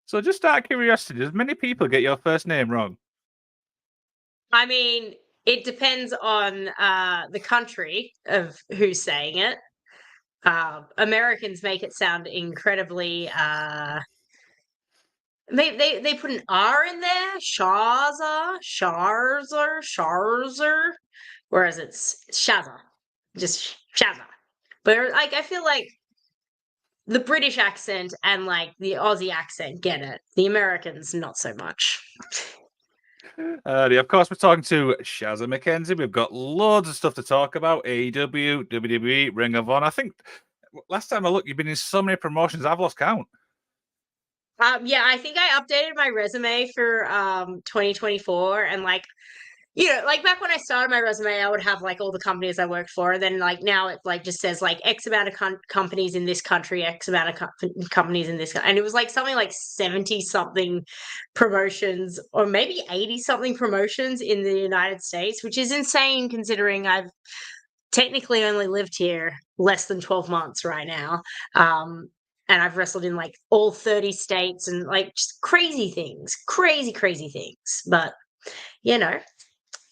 So just out of curiosity, does many people get your first name wrong? I mean, it depends on the country of who's saying it. Americans make it sound incredibly. They put an R in there, Sharzer, whereas it's Shazza, just Shazza. But like, I feel like the British accent and like the Aussie accent get it. The Americans not so much. Of course, we're talking to Shazza McKenzie. We've got loads of stuff to talk about. AEW, WWE, Ring of Honor. I think last time I looked, you've been in so many promotions, I've lost count. Yeah, I think I updated my resume for 2024, and like, like back when I started my resume, I would have like all the companies I worked for. And then like now it like just says like X amount of companies in this country, X amount of companies in this, and it was like something like 70 something promotions, or maybe 80 something promotions in the United States, which is insane considering I've technically only lived here less than 12 months right now. And I've wrestled in like all 30 states and like just crazy things, crazy things. But you know,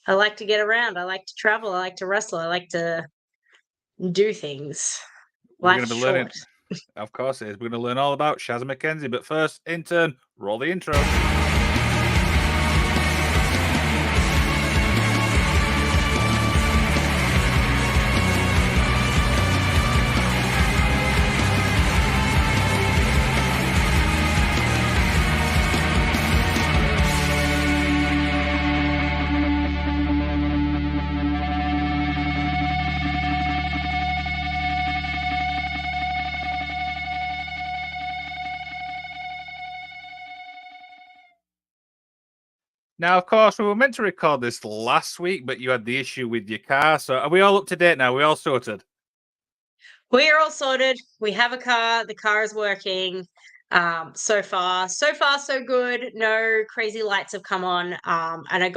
I like to get around. I like to travel. I like to wrestle. I like to do things. We're going Life's to be short. learning, of course it is. We're going to learn all about Shazza McKenzie. But first, intern, roll the intro. Now, of course, we were meant to record this last week, but you had the issue with your car. So are we all up to date now? We all sorted? We are all sorted. We have a car. The car is working. So far, so good. No crazy lights have come on. And I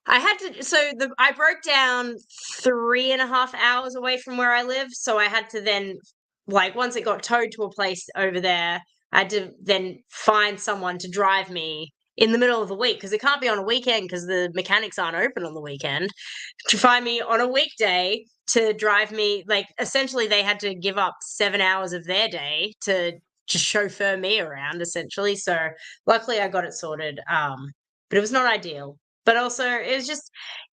had to, I broke down 3.5 hours away from where I live. So I had to then, like, once it got towed to a place over there, I had to then find someone to drive me in the middle of the week, because it can't be on a weekend because the mechanics aren't open on the weekend, to find me on a weekday to drive me. Like, essentially they had to give up 7 hours of their day to just chauffeur me around, essentially. So luckily I got it sorted. But it was not ideal. But also it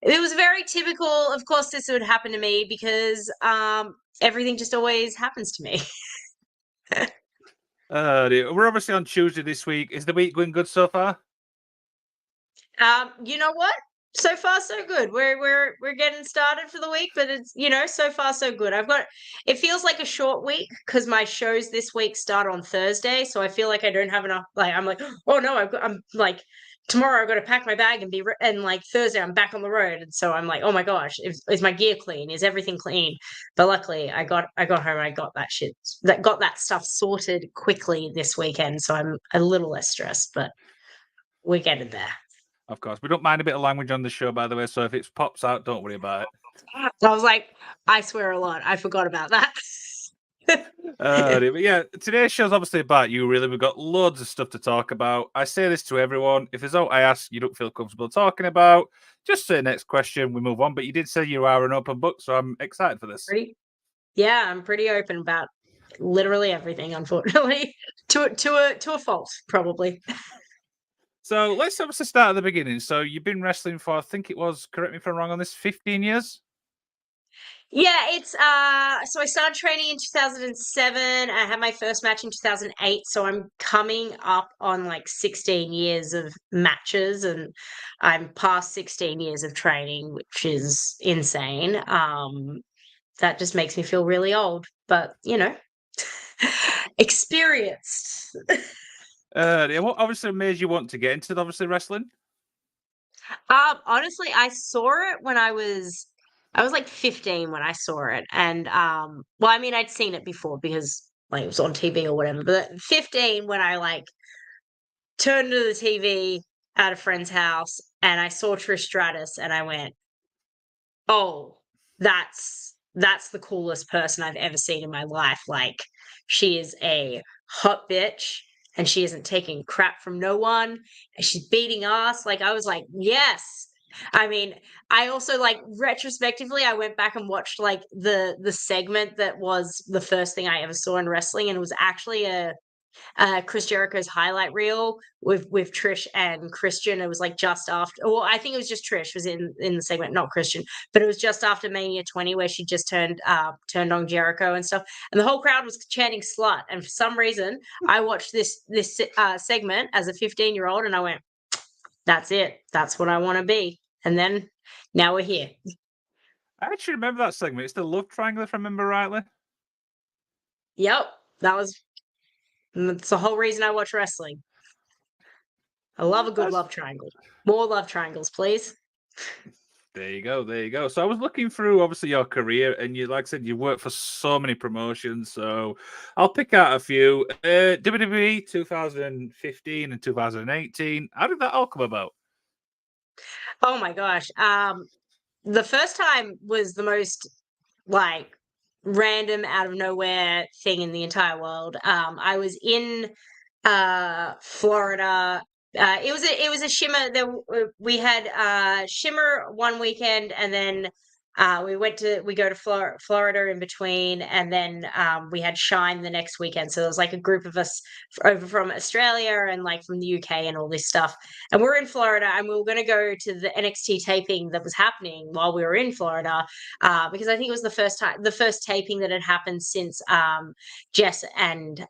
was very typical. Of course, this would happen to me because everything just always happens to me. We're obviously on Tuesday this week. Is the week going good so far? You know what? So far, so good. We're getting started for the week, but it's, so far so good. It feels like a short week because my shows this week start on Thursday, so I feel like I don't have enough. Like, I'm like, oh no, I'm like, tomorrow I've got to pack my bag and and like Thursday I'm back on the road, and so I'm like, oh my gosh, is my gear clean? Is everything clean? But luckily, I got home, I got that stuff sorted quickly this weekend, so I'm a little less stressed, but we're getting there. Of course. We don't mind a bit of language on the show, by the way. So if it pops out, don't worry about it. I was like, I swear a lot. I forgot about that. But yeah, today's show's obviously about you, really. We've got loads of stuff to talk about. I say this to everyone. If there's something I ask you don't feel comfortable talking about, just say next question, we move on. But you did say you are an open book, so I'm excited for this. Yeah, I'm pretty open about literally everything, unfortunately. To a fault, probably. So let's obviously start at the beginning. So you've been wrestling for, I think it was, correct me if I'm wrong on this, 15 years? Yeah, it's so I started training in 2007. I had my first match in 2008, so I'm coming up on like 16 years of matches, and I'm past 16 years of training, which is insane. That just makes me feel really old, but experienced. What obviously made you want to get into obviously wrestling? Honestly, I saw it when I was like 15 when I saw it. And well, I mean, I'd seen it before because like it was on TV or whatever, but at 15 when I like turned to the TV at a friend's house and I saw Trish Stratus and I went, "Oh, that's the coolest person I've ever seen in my life. Like, she is a hot bitch. and she isn't taking crap from no one, and she's beating ass. Like, I was like, yes. I mean, I also, like, retrospectively, I went back and watched, like, the segment that was the first thing I ever saw in wrestling, and it was actually a Chris Jericho's highlight reel with Trish and Christian. It was like just after, well, I think it was just Trish was in the segment, not Christian, but it was just after Mania 20 where she just turned on Jericho and stuff, and the whole crowd was chanting "slut." And for some reason, I watched this segment as a 15-year-old, and I went, "That's it. That's what I want to be." And then now we're here. I actually remember that segment. It's the love triangle, if I remember rightly. Yep, that's the whole reason I watch wrestling. I love a good love triangle. More love triangles, please. There you go. There you go. So I was looking through obviously your career, and you, like I said, you worked for so many promotions. So I'll pick out a few. WWE 2015 and 2018. How did that all come about? Oh my gosh. The first time was the most, like, random out of nowhere thing in the entire world. I was in Florida. It was a Shimmer. We had Shimmer one weekend, and then we go to Florida in between, and then we had Shine the next weekend. So there was like a group of us over from Australia and like from the UK and all this stuff. And we're in Florida, and we were going to go to the NXT taping that was happening while we were in Florida, because I think it was the first taping that had happened since Jess and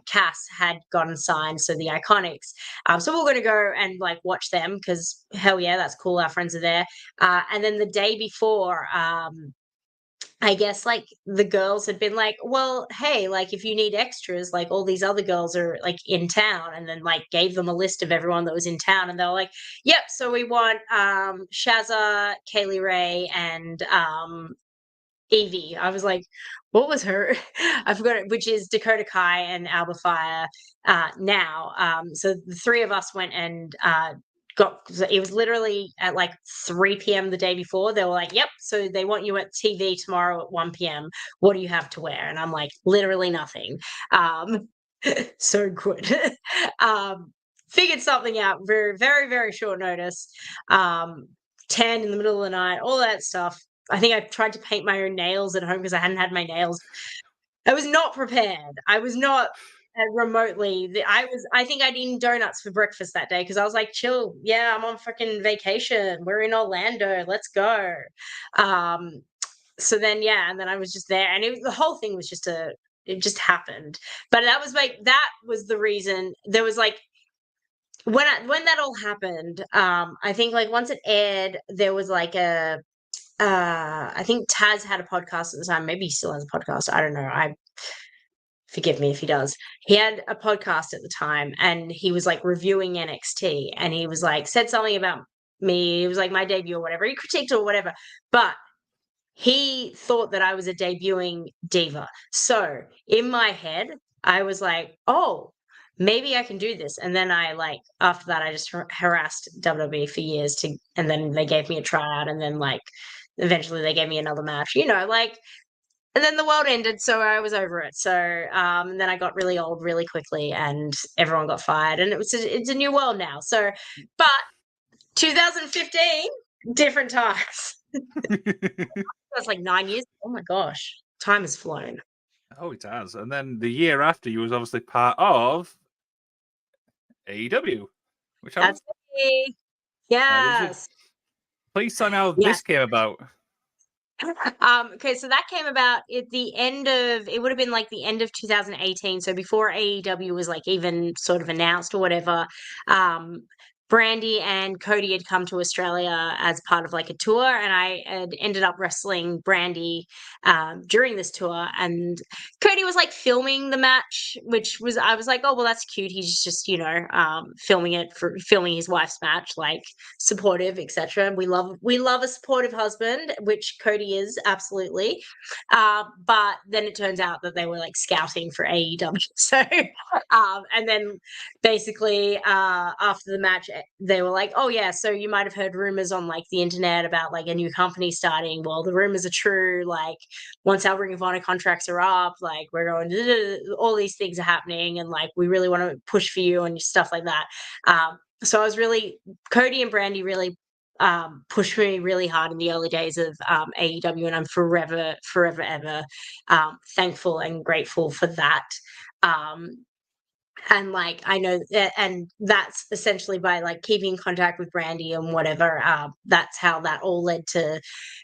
Cass had gotten signed, so the Iconics. So we're going to go and like watch them because hell yeah, that's cool. Our friends are there. And then the day before, I guess like the girls had been like, well, hey, like if you need extras, like all these other girls are like in town, and then like gave them a list of everyone that was in town, and they were like, yep, so we want Shazza, Kaylee Ray, and Evie. I was like, what was her? I forgot it, which is Dakota Kai and Alba Fire now. So the three of us went and it was literally at like 3 p.m. the day before. They were like, yep, so they want you at TV tomorrow at 1 p.m. What do you have to wear? And I'm like, literally nothing. So good. Figured something out very, very, very short notice. 10 in the middle of the night, all that stuff. I think I tried to paint my own nails at home because I hadn't had my nails. I was not prepared. I was not remotely. I think I'd eaten donuts for breakfast that day because I was like, chill. Yeah, I'm on fucking vacation. We're in Orlando. Let's go. So then, yeah, and then I was just there, and the whole thing was it just happened. But that was the reason. There was like, when that all happened, I think like once it aired, there was like I think Taz had a podcast at the time. Maybe he still has a podcast. I don't know. Forgive me if he does. He had a podcast at the time, and he was like reviewing NXT, and he was like said something about me. It was like my debut or whatever. He critiqued or whatever, but he thought that I was a debuting diva. So in my head, I was like, oh, maybe I can do this. And then after that, I just harassed WWE for years and then they gave me a tryout, and then like eventually they gave me another match, like, and then the world ended, so I was over it. So and then I got really old really quickly, and everyone got fired, and it's a new world now. So, but 2015, different times. That's like 9 years. Oh my gosh, time has flown. Oh, it has. And then the year after, you was obviously part of AEW, which That's me. Yes. Please tell me how this came about. Okay, so that came about at the end of, it would have been like the end of 2018. So before AEW was like even sort of announced or whatever. Brandy and Cody had come to Australia as part of like a tour, and I had ended up wrestling Brandy during this tour, and Cody was like filming the match, I was like, oh well, that's cute. He's just filming his wife's match, like supportive, etc. We love a supportive husband, which Cody is absolutely. But then it turns out that they were like scouting for AEW. So and then basically after the match they were like, oh yeah, so you might have heard rumors on like the internet about like a new company starting. Well, the rumors are true. Like once our Ring of Honor contracts are up, like we're going all these things are happening, and like we really want to push for you and stuff like that. So I was really Cody and Brandy really pushed me really hard in the early days of AEW, and I'm forever, forever, ever thankful and grateful for that. And like I know and that's essentially by like keeping in contact with Brandy and whatever, that's how that all led to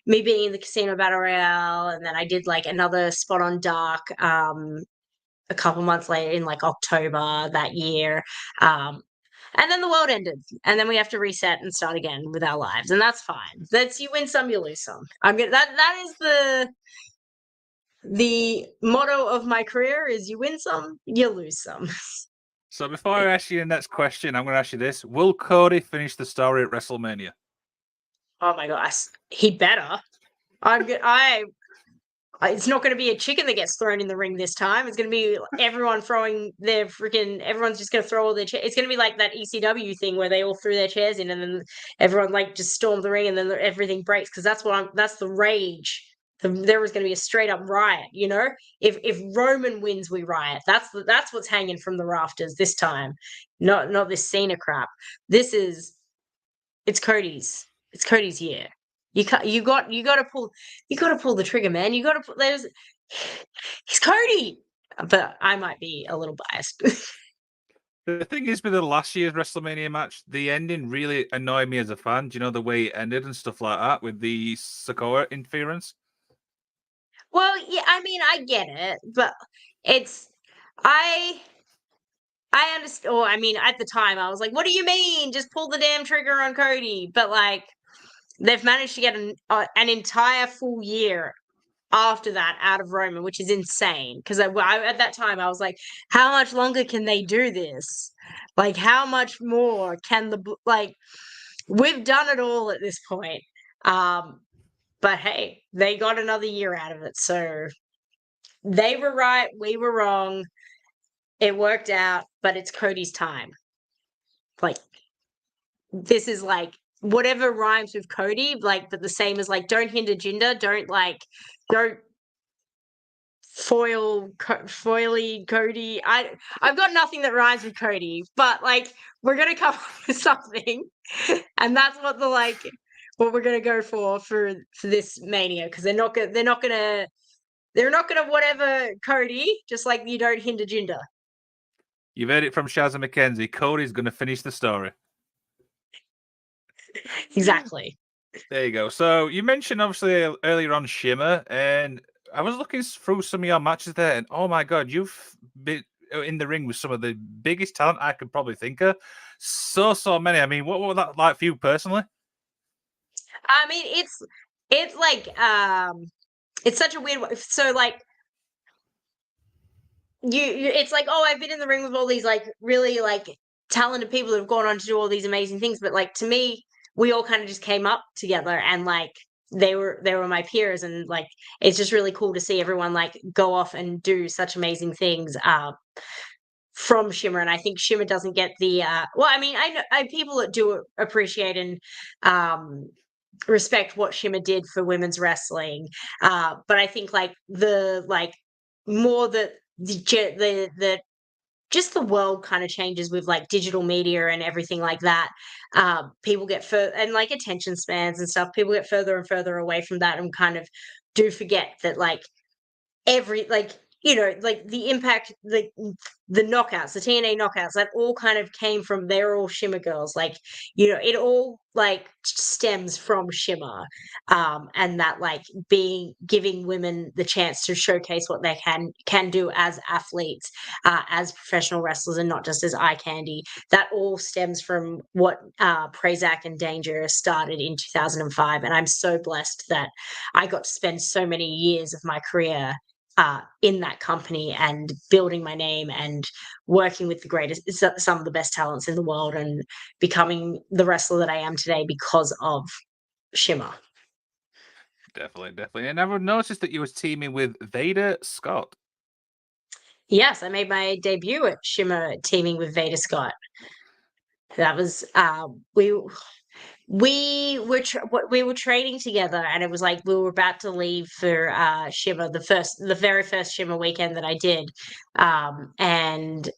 me being in the Casino Battle Royale. And then I did like another spot on Dark a couple months later in like October that year. And then the world ended, and then we have to reset and start again with our lives, and that's fine. That's you win some, you lose some. I'm gonna that is the motto of my career is you win some, you lose some. So before I ask you the next question, I'm going to ask you this: will Cody finish the story at WrestleMania? Oh my gosh, he better. It's not going to be a chicken that gets thrown in the ring this time. It's going to be everyone throwing their freaking. Everyone's just going to throw all their chairs. It's going to be like that ECW thing where they all threw their chairs in, and then everyone like just stormed the ring, and then everything breaks because that's the rage. There was going to be a straight up riot. You know, if Roman wins, we riot. That's what's hanging from the rafters this time. Not this Cena crap. It's Cody's. It's Cody's year. You got to pull the trigger, man. You got to he's Cody. But I might be a little biased. The thing is, with the last year's WrestleMania match, the ending really annoyed me as a fan. Do you know the way it ended and stuff like that with the Sakura interference? Well, yeah, I mean, I get it, but it's I understand. Or I mean, at the time, I was like, "What do you mean? Just pull the damn trigger on Cody." But like, they've managed to get an entire full year after that out of Roman, which is insane. Because at that time, I was like, "How much longer can they do this? Like, how much more can like?" We've done it all at this point. But hey, they got another year out of it, so they were right, we were wrong. It worked out, but it's Cody's time. Like this is like whatever rhymes with Cody, like, but the same as like don't hinder Jinder, don't foily Cody. I've got nothing that rhymes with Cody, but like we're gonna come up with something, and that's what we're gonna go for this Mania, because they're not gonna whatever Cody, just like you don't hinder Jinder. You've heard it from Shazza McKenzie. Cody's going to finish the story. Exactly. There you go. So you mentioned obviously earlier on Shimmer, and I was looking through some of your matches there, and oh my god, you've been in the ring with some of the biggest talent I could probably think of. So many. I mean, what was that like for you personally? I mean, it's like it's such a weird. So like it's like, oh, I've been in the ring with all these like really like talented people that have gone on to do all these amazing things, but like to me, we all kind of just came up together, and like they were my peers, and like it's just really cool to see everyone like go off and do such amazing things from Shimmer. And I think Shimmer doesn't get the well, I mean, I know people that do appreciate and respect what Shimmer did for women's wrestling, but I think like the like more that the just the world kind of changes with like digital media and everything like that. People get further, and like attention spans and stuff, people get further and further away from that, and kind of do forget that like every like like the impact, the knockouts, the TNA knockouts, that all kind of came from, they're all Shimmer girls, like it all like stems from Shimmer, and that like giving women the chance to showcase what they can do as athletes, as professional wrestlers, and not just as eye candy. That all stems from what Prazak and Danger started in 2005, and I'm so blessed that I got to spend so many years of my career in that company, and building my name and working with the greatest, some of the best talents in the world, and becoming the wrestler that I am today because of Shimmer. Definitely. And I would noticed that you was teaming with Vader Scott. Yes, I made my debut at Shimmer teaming with Vader Scott. That was we were training together, and it was like we were about to leave for Shimmer, the very first Shimmer weekend that I did, and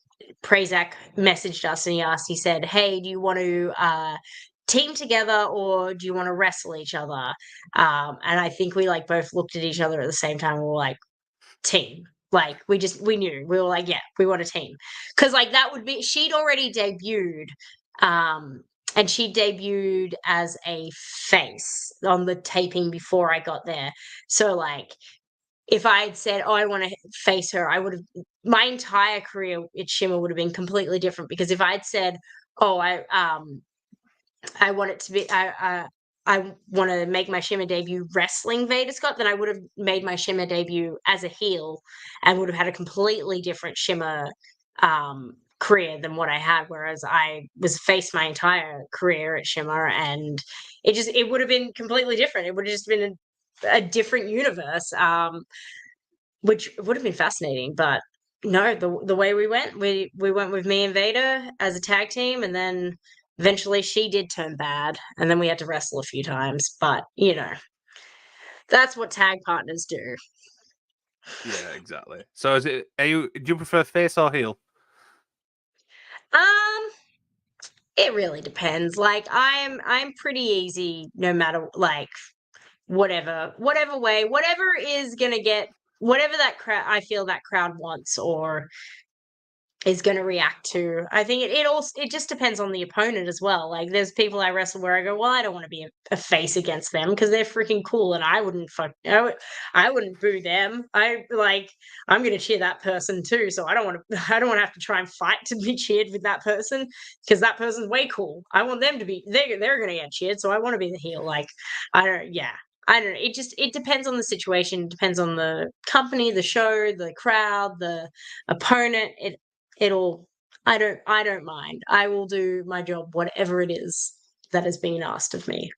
Prazak messaged us and he said, "Hey, do you want to team together or do you want to wrestle each other?" And I think we like both looked at each other at the same time. We were like, "Team." Like we knew we were like, yeah, we want a team, because like that would be she'd already debuted, um, and she debuted as a face on the taping before I got there. So like if I had said, "Oh, I want to face her," I would have my entire career at Shimmer would have been completely different, because if I'd said, "Oh, I want it to be I want to make my Shimmer debut wrestling Vader Scott," then I would have made my Shimmer debut as a heel and would have had a completely different Shimmer career than what I had. Whereas I was face my entire career at Shimmer, and it would have been completely different. It would have just been a different universe, which would have been fascinating. But no, the way we went with me and Vader as a tag team, and then eventually she did turn bad, and then we had to wrestle a few times. But that's what tag partners do. Yeah, exactly. So do you prefer face or heel? Um, it really depends. Like I'm pretty easy no matter like whatever way, whatever is gonna get whatever that crowd I feel that crowd wants or is going to react to. I think it just depends on the opponent as well. Like there's people I wrestle where I go, well, I don't want to be a face against them because they're freaking cool, and I wouldn't I wouldn't boo them. I'm going to cheer that person too, so I don't want to I don't want to have to try and fight to be cheered with that person because that person's way cool. I want them to be they're going to get cheered, so I want to be the heel. Like I don't yeah. I don't know. It depends on the situation, it depends on the company, the show, the crowd, the opponent. It'll I don't mind. I will do my job, whatever it is that has been asked of me.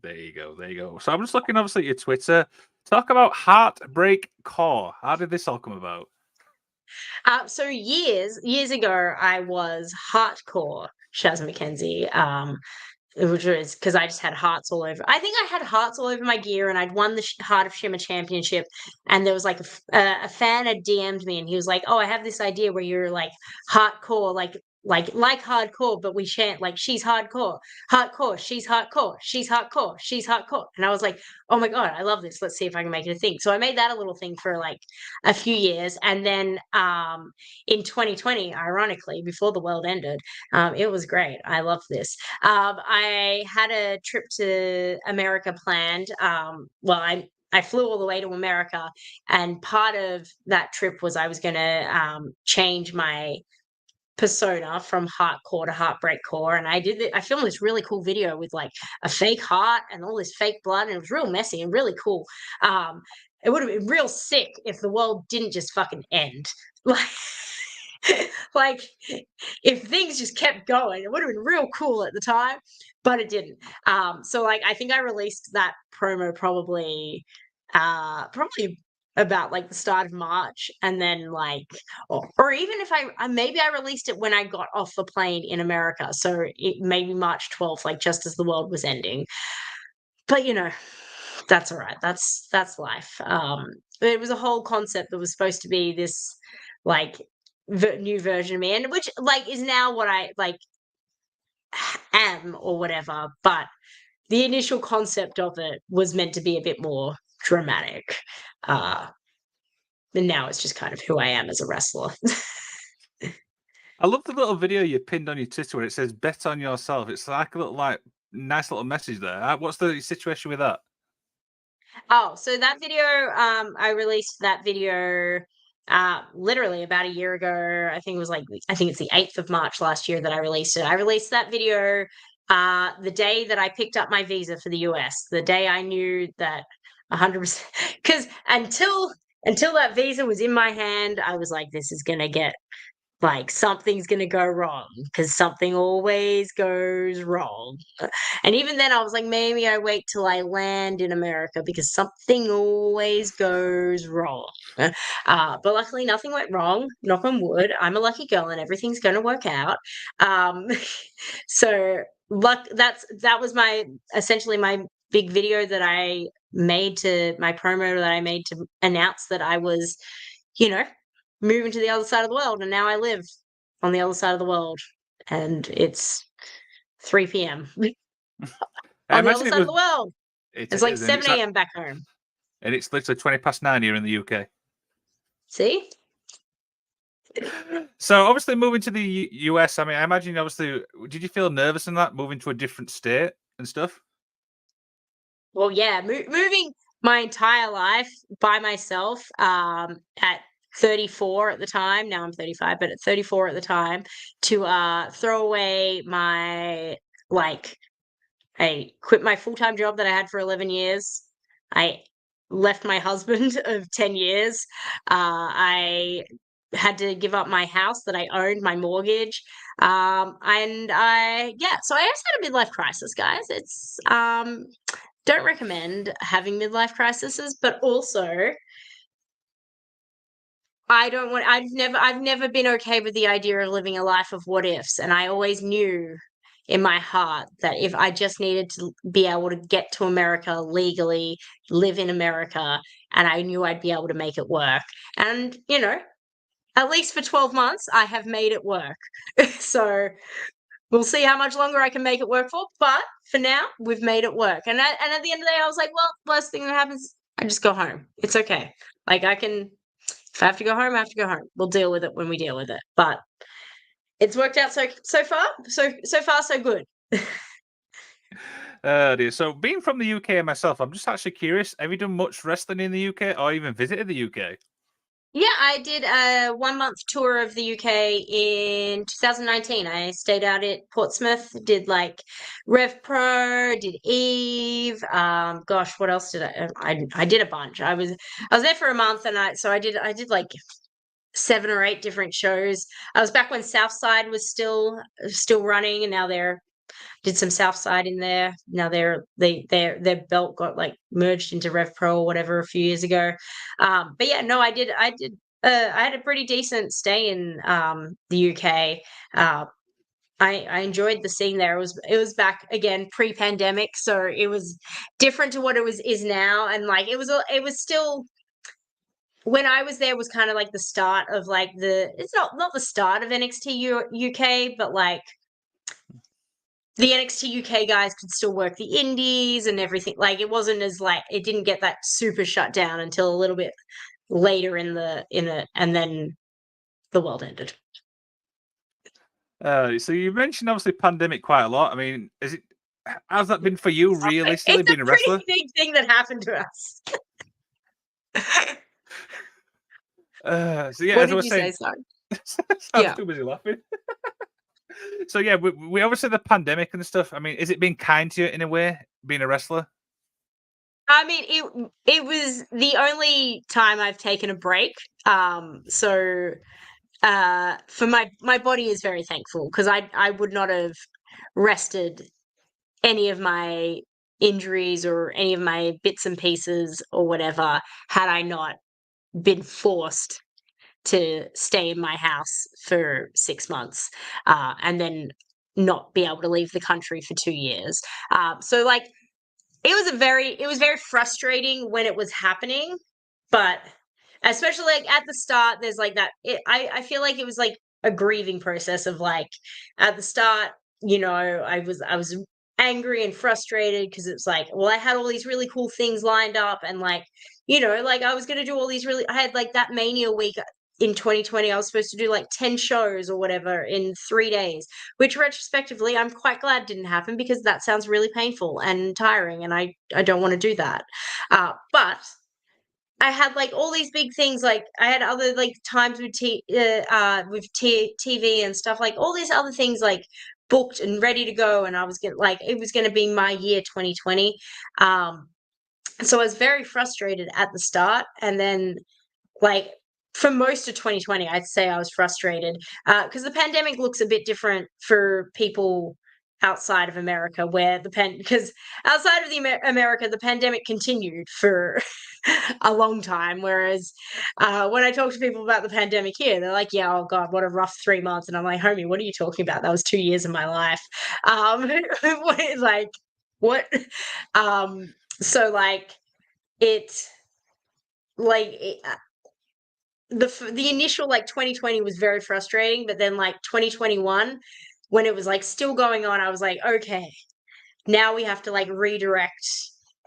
There you go. There you go. So I'm just looking obviously at your Twitter. Talk about Heartbreak Core. How did this all come about? So years ago, I was hardcore Shazza McKenzie. Which was because I just had hearts all over. I think I had hearts all over my gear, and I'd won the Heart of Shimmer Championship. And there was like a fan had DM'd me, and he was like, "Oh, I have this idea where you're like hardcore, like hardcore, but we chant like she's hardcore, hardcore, she's hardcore, she's hardcore." And I was like, "Oh my god, I love this. Let's see if I can make it a thing." So I made that a little thing for like a few years, and then in 2020, ironically, before the world ended, it was great. I loved this. I had a trip to America planned. Well, I flew all the way to America, and part of that trip was I was going to change my persona from hardcore to heartbreak core, and I filmed this really cool video with like a fake heart and all this fake blood, and it was real messy and really cool. Um, it would have been real sick if the world didn't just fucking end. Like, like if things just kept going, it would have been real cool at the time, but it didn't. So like I think I released that promo probably about like the start of March, and then like or even if maybe I released it when I got off the plane in America, so it maybe March 12th, like just as the world was ending. But that's all right. That's life. It was a whole concept that was supposed to be this like new version of me, and which like is now what I like am or whatever. But the initial concept of it was meant to be a bit more dramatic. Uh, and now it's just kind of who I am as a wrestler. I love the little video you pinned on your Twitter where it says "Bet on yourself." It's like a little nice little message there. What's the situation with that? Oh, so that video, I released that video literally about a year ago. I think it's the 8th of March last year that I released it. I released that video the day that I picked up my visa for the US, the day I knew that 100%, because until that visa was in my hand, I was like, this is gonna get like something's gonna go wrong because something always goes wrong. And even then, I was like, maybe I wait till I land in America because something always goes wrong. But luckily, nothing went wrong. Knock on wood. I'm a lucky girl, and everything's gonna work out. Um, so luck. That was my essentially my big video that I made to my promo that I made to announce that I was, you know, moving to the other side of the world, and now I live on the other side of the world, and it's 3 p.m. I on the other imagine it side of was. the world. It It's like is, 7 a.m. back home. and it's literally 9:20 here in the UK. See? So obviously moving to the US, I mean, I imagine obviously, did you feel nervous in that moving to a different state and stuff? Well, yeah, moving my entire life by myself at 34 at the time. Now I'm 35, but at 34 at the time, to throw away my like I quit my full-time job that I had for 11 years. I left my husband of 10 years. I had to give up my house that I owned, my mortgage. And so I just had a midlife crisis, guys. It's don't recommend having midlife crises, but also I've never been okay with the idea of living a life of what ifs. And I always knew in my heart that if I just needed to be able to get to America legally, live in America, and I knew I'd be able to make it work. And, at least for 12 months, I have made it work. So we'll see how much longer I can make it work for. But for now, we've made it work. And at the end of the day, I was like, well, worst thing that happens, I just go home. It's okay. Like if I have to go home, I have to go home. We'll deal with it when we deal with it. But it's worked out so far. So far so good. Dear. So being from the UK myself, I'm just actually curious. Have you done much wrestling in the UK or even visited the UK? Yeah, I did a 1 month tour of the UK in 2019. I stayed out at Portsmouth, did like Rev Pro, did Eve. Gosh, what else did I did a bunch. I was there for a month, and I did like 7 or 8 different shows. I was back when Southside was still running, and now they're did some Southside in there. Now their belt got like merged into Rev Pro or whatever a few years ago. But yeah, no, I did. I had a pretty decent stay in the UK. I enjoyed the scene there. It was back again pre-pandemic, so it was different to what is now, and like it was still when I was there was kind of like the start of like it's not the start of NXT UK, but like the NXT UK guys could still work the indies and everything. Like it wasn't as like it didn't get that super shut down until a little bit later and then the world ended. So you mentioned obviously pandemic quite a lot. I mean, how's that been for you realistically It's being a a pretty wrestler? big thing that happened to us. So yeah, What as I did was you say, saying, son? I was Yeah. too busy laughing. So yeah, we obviously the pandemic and stuff. I mean, is it been kind to you in a way being a wrestler? I mean, it was the only time I've taken a break. So for my body is very thankful because I would not have rested any of my injuries or any of my bits and pieces or whatever had I not been forced to stay in my house for 6 months and then not be able to leave the country for 2 years. So like it was very frustrating when it was happening, but especially like at the start, there's like I feel like it was like a grieving process of like at the start, I was angry and frustrated because it's like, well, I had all these really cool things lined up and like, like I was gonna do all these I had like that mania week in 2020. I was supposed to do like 10 shows or whatever in 3 days, which retrospectively I'm quite glad didn't happen because that sounds really painful and tiring and I don't want to do that. But I had like all these big things. Like I had other like times with TV and stuff. Like all these other things like booked and ready to go, and I was gonna like it was gonna be my year 2020. Um, so I was very frustrated at the start, and then like for most of 2020, I'd say I was frustrated because the pandemic looks a bit different for people outside of America, where because outside of America, the pandemic continued for a long time. Whereas when I talk to people about the pandemic here, they're like, "Yeah, oh God, what a rough 3 months," and I'm like, "Homie, what are you talking about? That was 2 years of my life." Like what? So like it like it, the initial like 2020 was very frustrating, but then like 2021, when it was like still going on, I was like, okay, now we have to like redirect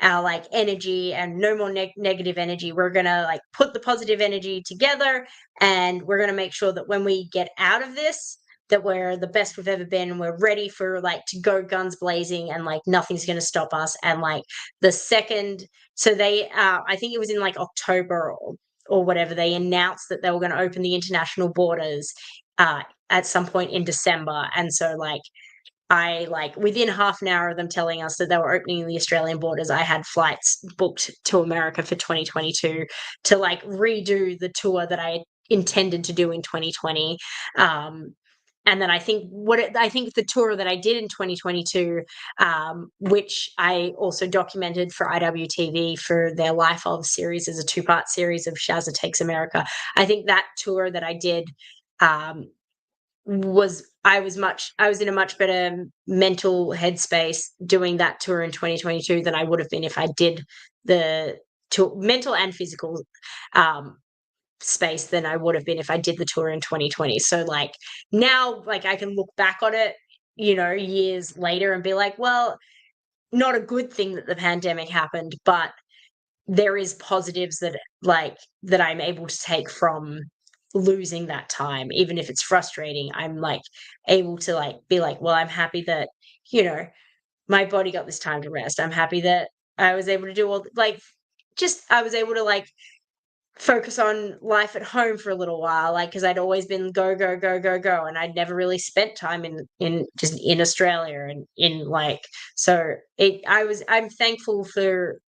our like energy and no more negative energy. We're gonna like put the positive energy together, and we're gonna make sure that when we get out of this, that we're the best we've ever been, and we're ready for like to go guns blazing, and like nothing's gonna stop us. And like the second, so they, I think it was in like October or whatever, they announced that they were going to open the international borders at some point in December, and so like I like within half an hour of them telling us that they were opening the Australian borders, I had flights booked to America for 2022 to like redo the tour that I intended to do in 2020. And then I think the tour that I did in 2022, which I also documented for IWTV for their Life of series as a 2-part series of Shazza Takes America. I think that tour that I did um, I was in a much better mental headspace doing that tour in 2022 than I would have been if I did the tour, mental and physical um space, than I would have been if I did the tour in 2020. So like now like I can look back on it, years later and be like, well, not a good thing that the pandemic happened, but there is positives that I'm able to take from losing that time. Even if it's frustrating, I'm like able to like be like, well, I'm happy that, you know, my body got this time to rest. I'm happy that I was able to do all like just I was able to like focus on life at home for a little while, like because I'd always been go go go go go, and I'd never really spent time in just in Australia and in like so it I'm thankful for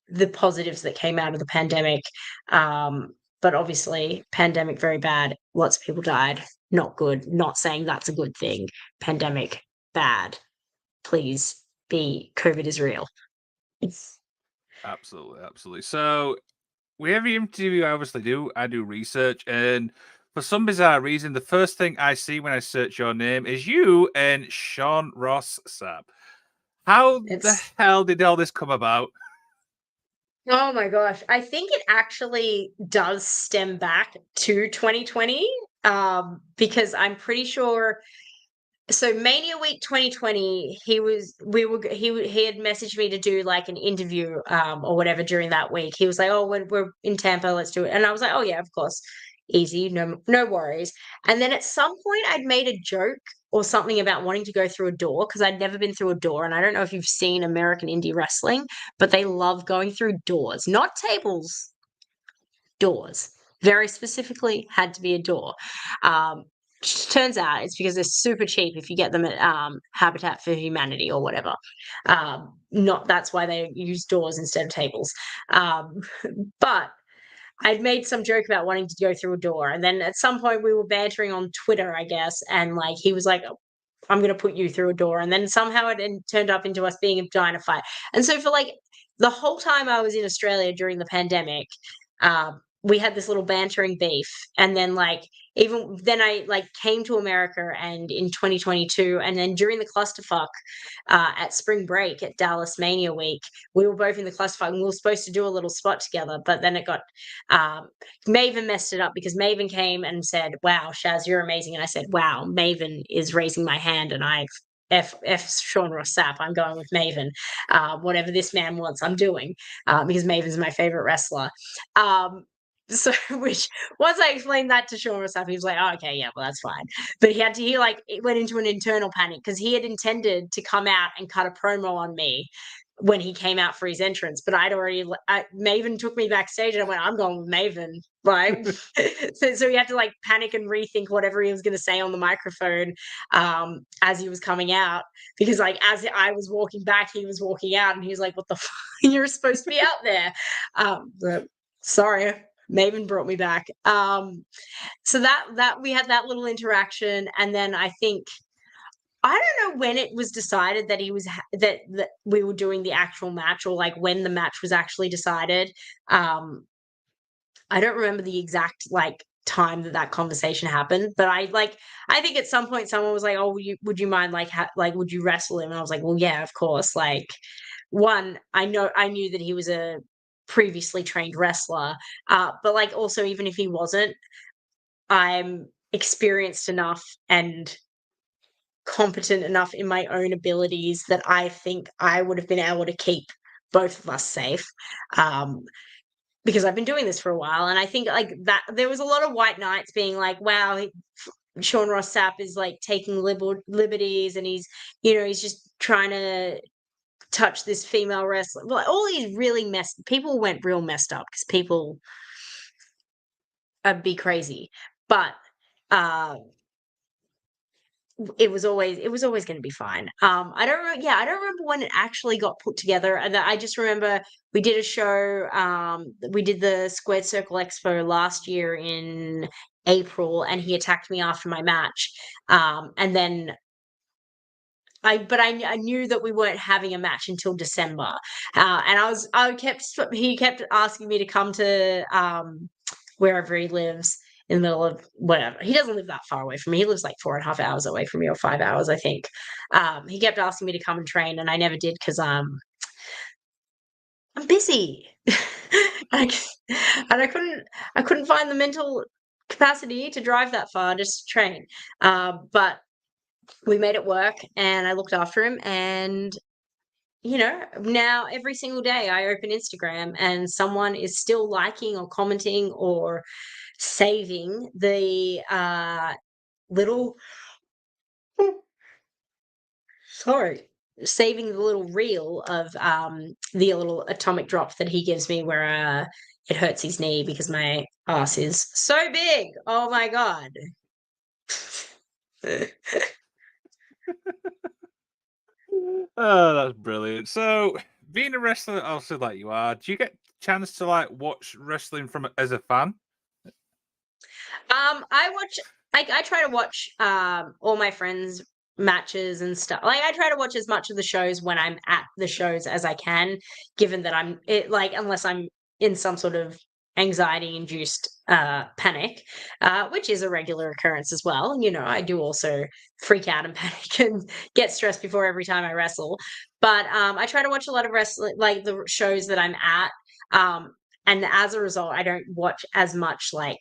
the positives that came out of the pandemic. But obviously, pandemic very bad. Lots of people died. Not good. Not saying that's a good thing. Pandemic bad. Please be COVID is real. Absolutely, absolutely. So every interview I obviously do, I do research, and for some bizarre reason, the first thing I see when I search your name is you and Sean Ross Sapp. How the It's hell did all this come about? oh my gosh. I think it actually does stem back to 2020. Because I'm pretty sure so Mania Week 2020, he had messaged me to do like an interview or whatever during that week. He was like, "Oh, we're in Tampa, let's do it." And I was like, "Oh yeah, of course, easy, no worries." And then at some point, I'd made a joke or something about wanting to go through a door because I'd never been through a door, and I don't know if you've seen American indie wrestling, but they love going through doors, not tables, doors. Very specifically, had to be a door. Um, Turns out it's because they're super cheap if you get them at Habitat for Humanity or whatever. Not that's why they use doors instead of tables. Um, but I'd made some joke about wanting to go through a door, and then at some point we were bantering on Twitter, I guess, and like he was like, "I'm going to put you through a door," and then somehow turned up into us being a giant fight. And so for like the whole time I was in Australia during the pandemic, we had this little bantering beef, and then like even then I like came to America and in 2022, and then during the clusterfuck at spring break at Dallas Mania Week, we were both in the clusterfuck and we were supposed to do a little spot together, but then it got um, Maven messed it up because Maven came and said, "Wow, Shaz, you're amazing," and I said, "Wow, Maven is raising my hand," and I F Sean Ross Sapp. I'm going with Maven. Whatever this man wants, I'm doing because Maven's my favorite wrestler. So which once I explained that to Sean Ross Sapp, he was like, "Oh, okay, yeah, well that's fine." But he like it went into an internal panic because he had intended to come out and cut a promo on me when he came out for his entrance, but Maven took me backstage and I went, "I'm going with Maven." Like, so he had to like panic and rethink whatever he was going to say on the microphone as he was coming out, because like as I was walking back, he was walking out, and he was like, "What the fuck? You're supposed to be out there." But sorry, Maven brought me back. So that we had that little interaction, and then I think I don't know when it was decided that that we were doing the actual match, or like when the match was actually decided. I don't remember the exact like time that conversation happened, but I think at some point someone was like, "Oh, would you mind like would you wrestle him?" And I was like, "Well, yeah, of course." Like, one, I knew that he was a previously trained wrestler, but like also even if he wasn't, I'm experienced enough and competent enough in my own abilities that I think I would have been able to keep both of us safe. Um, because I've been doing this for a while, and I think like that there was a lot of white knights being like, "Wow, Sean Ross Sapp is like taking liberties, and he's just trying to touch this female wrestler." Well, all these really people went real messed up because people be crazy, but uh, it was always going to be fine. I don't remember when it actually got put together, and I just remember we did a show. We did the Squared Circle Expo last year in April, and he attacked me after my match. And then I knew that we weren't having a match until December, and he kept asking me to come to wherever he lives in the middle of whatever. He doesn't live that far away from me. He lives like 4.5 hours away from me, or 5 hours, I think. He kept asking me to come and train, and I never did because I'm busy. and I couldn't find the mental capacity to drive that far just to train. But we made it work, and I looked after him, and now every single day I open Instagram and someone is still liking or commenting or saving the little sorry, saving the little reel of the little atomic drop that he gives me where it hurts his knee because my ass is so big. Oh my god. Oh, that's brilliant. So, being a wrestler, also like you are, do you get chance to like watch wrestling from as a fan? I try to watch all my friends' matches and stuff. Like I try to watch as much of the shows when I'm at the shows as I can, given that unless I'm in some sort of anxiety induced panic, which is a regular occurrence as well. I do also freak out and panic and get stressed before every time I wrestle. But I try to watch a lot of wrestling, like the shows that I'm at. And as a result, I don't watch as much like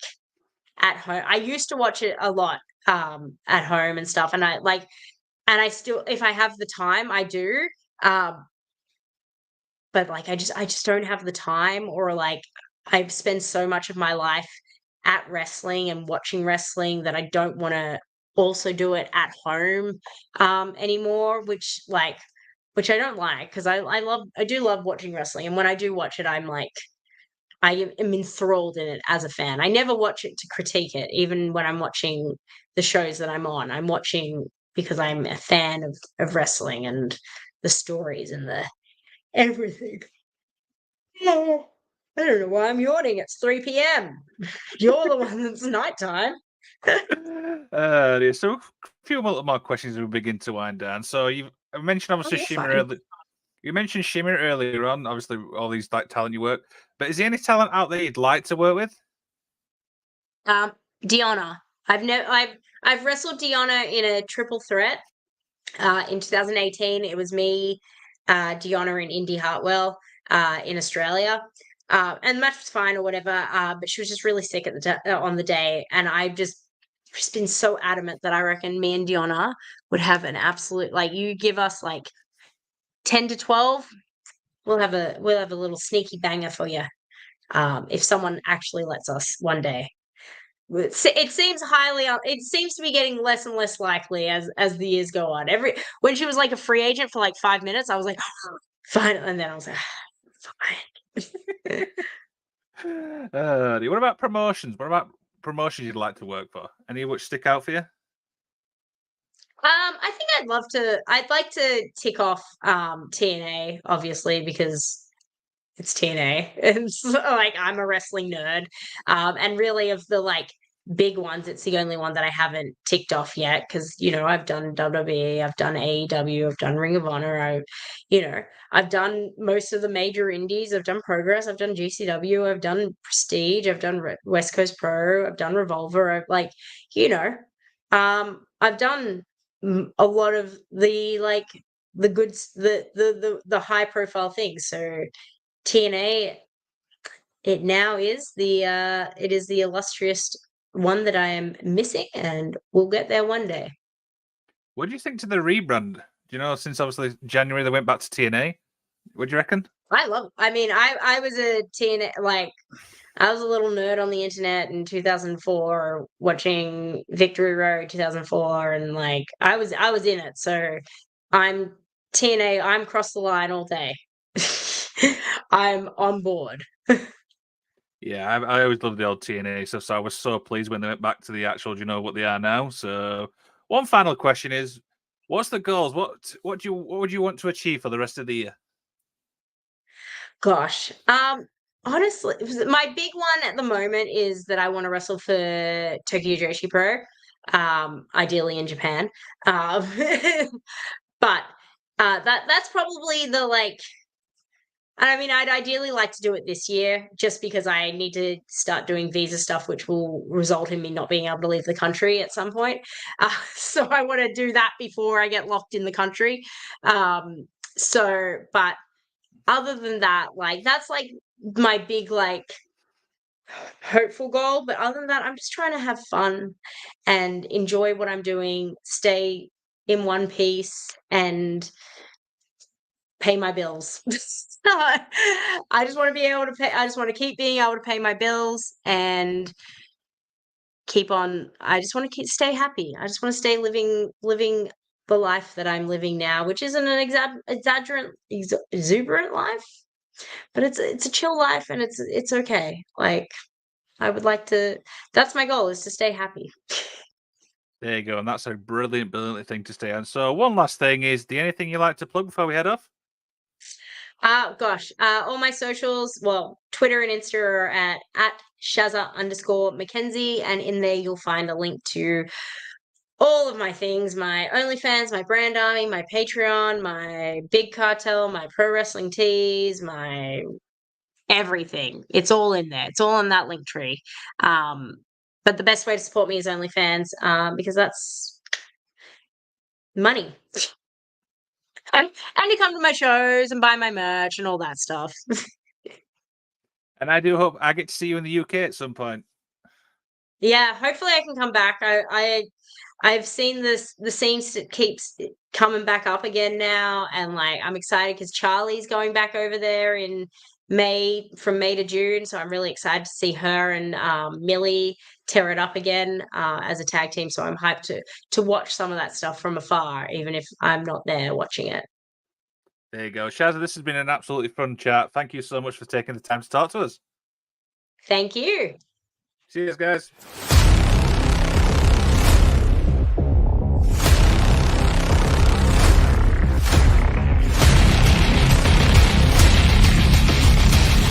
at home. I used to watch it a lot at home and stuff, and I still, if I have the time, I do. Um, but like I just don't have the time, or like I've spent so much of my life at wrestling and watching wrestling that I don't want to also do it at home anymore, which I don't like, because I do love watching wrestling, and when I do watch it, I am enthralled in it as a fan. I never watch it to critique it, even when I'm watching the shows that I'm on. I'm watching because I'm a fan of wrestling and the stories and the everything. Yeah. I don't know why I'm yawning. It's 3 p.m. You're the one that's nighttime. Yeah, so a few more questions as we begin to wind down. So you mentioned obviously You're Shimmer fine. earlier. You mentioned Shimmer earlier on, obviously all these like talent you work, but is there any talent out there you'd like to work with? Um, Deanna. I've wrestled Deanna in a triple threat. In 2018, it was me, Deanna, and Indy Hartwell in Australia. And the match was fine or whatever, but she was just really sick on the day, and I've just been so adamant that I reckon me and Deanna would have an absolute, like, you give us like 10 to 12, we'll have a little sneaky banger for you, if someone actually lets us one day. It seems to be getting less and less likely as the years go on. When she was like a free agent for like 5 minutes, I was like, fine, and then I was like, fine. What about promotions? What about promotions you'd like to work for? Any which stick out for you? I think I'd like to tick off TNA, obviously, because it's TNA. And so, like, I'm a wrestling nerd. And really of the like big ones, it's the only one that I haven't ticked off yet because I've done WWE, I've done AEW, I've done Ring of Honor, you know, I've done most of the major indies, I've done Progress, I've done GCW, I've done Prestige, I've done West Coast Pro, I've done Revolver, I've like, I've done a lot of the like the goods, the high profile things. So TNA, it is the illustrious one that I am missing, and we'll get there one day. What do you think to the rebrand? Do you know, since obviously January they went back to TNA? What do you reckon? I love it. I mean, I was a TNA, like I was a little nerd on the internet in 2004 watching Victory Road 2004, and like I was in it. So I'm TNA, I'm cross the line all day. I'm on board. Yeah, I always loved the old TNA stuff, so I was so pleased when they went back to the actual, what they are now. So, one final question is, what's the goals? What would you want to achieve for the rest of the year? Gosh, honestly, my big one at the moment is that I want to wrestle for Tokyo Joshi Pro, ideally in Japan. Um, but that's probably the like. I mean, I'd ideally like to do it this year, just because I need to start doing visa stuff, which will result in me not being able to leave the country at some point. So I want to do that before I get locked in the country. But other than that, like that's like my big like hopeful goal. But other than that, I'm just trying to have fun and enjoy what I'm doing, stay in one piece, and pay my bills. I just want to be able to pay. I just want to keep being able to pay my bills and keep on. I just want to stay happy. I just want to stay living the life that I'm living now, which isn't an exuberant life, but it's a chill life, and it's okay. Like I would like to. That's my goal, is to stay happy. There you go, and that's a brilliant thing to stay on. So, one last thing is, do anything you like to plug before we head off? Gosh, all my socials, well, Twitter and Insta are at Shazza_McKenzie, and in there you'll find a link to all of my things: my OnlyFans, my Brand Army, my Patreon, my Big Cartel, my pro wrestling tees, my everything. It's all in there. It's all in that link tree. But the best way to support me is OnlyFans, because that's money. And you come to my shows and buy my merch and all that stuff. And I do hope I get to see you in the UK at some point. Yeah, hopefully I can come back. I've seen the scene keeps coming back up again now, and like I'm excited because Charlie's going back over there in from May to June. So I'm really excited to see her and Millie tear it up again as a tag team. So I'm hyped to watch some of that stuff from afar, even if I'm not there watching it. There you go. Shazza, this has been an absolutely fun chat. Thank you so much for taking the time to talk to us. Thank you. Cheers, guys.